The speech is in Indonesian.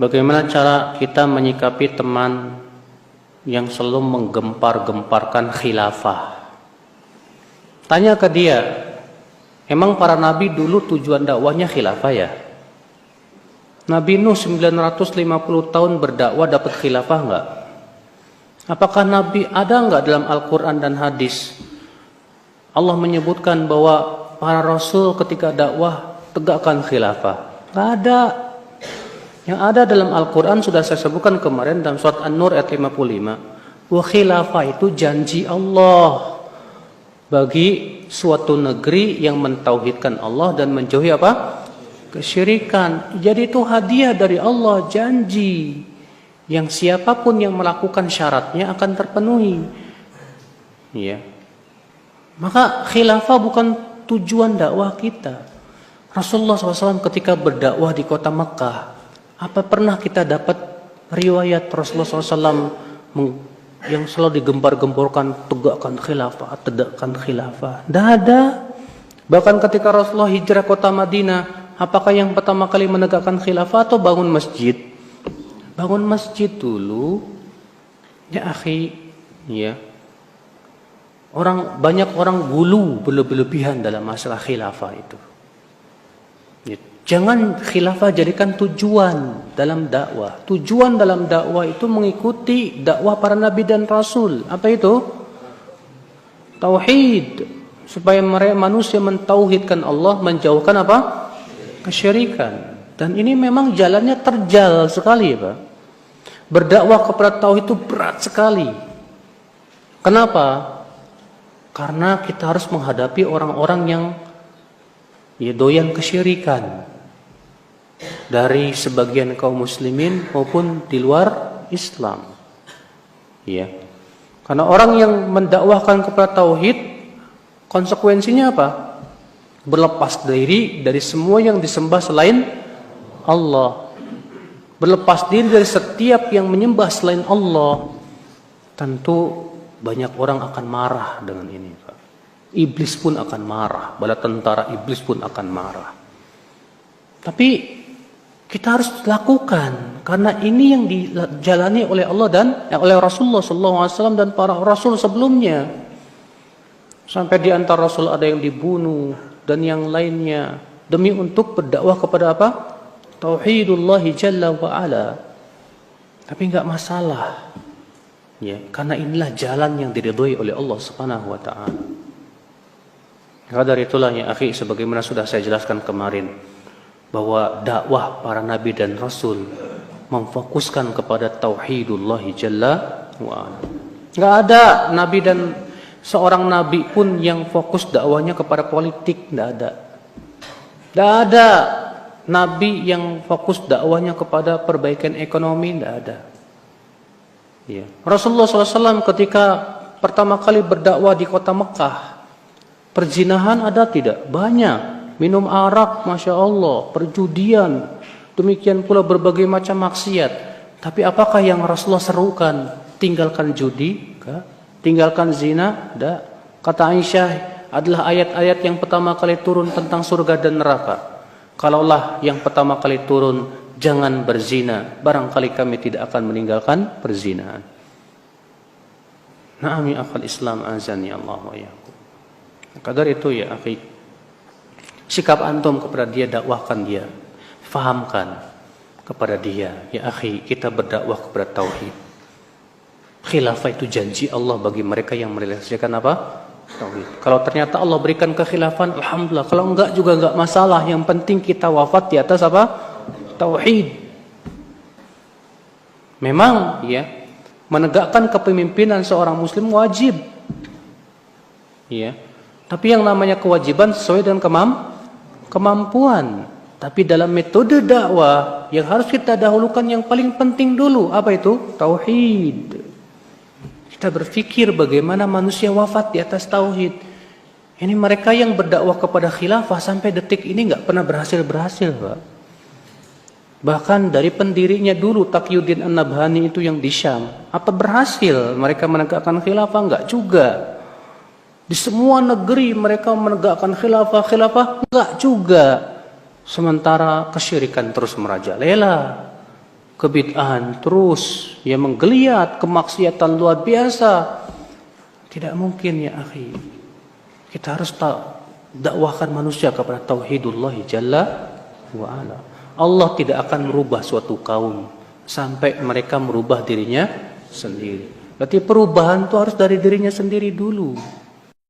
Bagaimana cara kita menyikapi teman yang selalu menggempar-gemparkan khilafah? Tanya ke dia, emang para nabi dulu tujuan dakwahnya khilafah ya? Nabi Nuh 950 tahun berdakwah dapat khilafah enggak? Apakah Nabi ada enggak dalam Al-Quran dan hadis? Allah menyebutkan bahwa para rasul ketika dakwah tegakkan khilafah. Enggak ada. Yang ada dalam Al-Quran sudah saya sebutkan kemarin dalam surat An-Nur ayat 55. Wa khilafah itu janji Allah bagi suatu negeri yang mentauhidkan Allah dan menjauhi apa? Kesyirikan. Jadi itu hadiah dari Allah, janji yang siapapun yang melakukan syaratnya akan terpenuhi. Ya. Maka khilafah bukan tujuan dakwah kita. Rasulullah SAW ketika berdakwah di kota Mekah, apa pernah kita dapat riwayat Rasulullah SAW yang selalu digembar-gemborkan tegakkan khilafah, tegakkan khilafah? Tidak ada. Bahkan ketika Rasulullah hijrah kota Madinah, apakah yang pertama kali menegakkan khilafah atau bangun masjid? Bangun masjid dulu. Ya akhi, ya. Banyak orang gulu berlebihan dalam masalah khilafah itu. Ya. Jangan khilafah jadikan tujuan dalam dakwah. Tujuan dalam dakwah itu mengikuti dakwah para nabi dan rasul. Apa itu? Tauhid. Supaya manusia mentauhidkan Allah, menjauhkan apa? Kesyirikan. Dan ini memang jalannya terjal sekali, Pak. Berdakwah kepada tauhid itu berat sekali. Kenapa? Karena kita harus menghadapi orang-orang yang doyan kesyirikan. Dari sebagian kaum muslimin maupun di luar Islam. Ya. Karena orang yang mendakwahkan kepada tauhid, konsekuensinya apa? Berlepas diri dari semua yang disembah selain Allah. Berlepas diri dari setiap yang menyembah selain Allah. Tentu banyak orang akan marah dengan ini, Pak. Iblis pun akan marah, bala tentara iblis pun akan marah. Tapi kita harus lakukan karena ini yang dijalani oleh Allah dan oleh Rasulullah SAW dan para rasul sebelumnya. Sampai di antara rasul ada yang dibunuh dan yang lainnya demi untuk berdakwah kepada apa? Tauhidullah Jalla wa Ala. Tapi enggak masalah. Ya, karena inilah jalan yang diridhoi oleh Allah Subhanahu wa taala. Maka dari itulah ya akhi, sebagaimana sudah saya jelaskan kemarin, bahwa dakwah para nabi dan rasul memfokuskan kepada tauhidullah Jalla wa Ala. Enggak ada nabi dan seorang nabi pun yang fokus dakwahnya kepada politik, enggak ada. Enggak ada nabi yang fokus dakwahnya kepada perbaikan ekonomi, enggak ada. Ya. Rasulullah SAW ketika pertama kali berdakwah di kota Mekah, perzinahan ada tidak? Banyak. Minum arak, Masya Allah, perjudian, demikian pula berbagai macam maksiat. Tapi apakah yang Rasulullah serukan? Tinggalkan judi? Enggak. Tinggalkan zina? Enggak. Kata Aisyah, adalah ayat-ayat yang pertama kali turun tentang surga dan neraka. Kalaulah yang pertama kali turun, jangan berzina, barangkali kami tidak akan meninggalkan perzinahan. Na'am ya akhal Islam, azani Allah wa iyyakum. Maka dari itu ya akhi, sikap antum kepada dia, dakwahkan dia, fahamkan kepada dia, ya akhi, kita berdakwah kepada tauhid. Khilafah itu janji Allah bagi mereka yang merealisasikan apa? Tauhid. Kalau ternyata Allah berikan kekhilafan, alhamdulillah. Kalau enggak juga enggak masalah. Yang penting kita wafat di atas apa? Tauhid. Memang ya, menegakkan kepemimpinan seorang muslim wajib. Ya. Tapi yang namanya kewajiban sesuai dengan kemampuan. Tapi dalam metode dakwah yang harus kita dahulukan yang paling penting dulu, apa itu? Tauhid. Kita berpikir bagaimana manusia wafat di atas tauhid. Ini mereka yang berdakwah kepada khilafah sampai detik ini enggak pernah berhasil, Pak. Bahkan dari pendirinya dulu Taqiyuddin An-Nabhani itu yang di Syam, apa berhasil mereka menegakkan khilafah? Enggak juga. Di semua negeri mereka menegakkan khilafah enggak juga. Sementara kesyirikan terus merajalela. kebid'ahan terus, yang menggeliat, kemaksiatan luar biasa. Tidak mungkin ya akhi. Kita harus dakwahkan manusia kepada tauhidullah jalla wa ala. Allah tidak akan merubah suatu kaum sampai mereka merubah dirinya sendiri. Berarti perubahan itu harus dari dirinya sendiri dulu.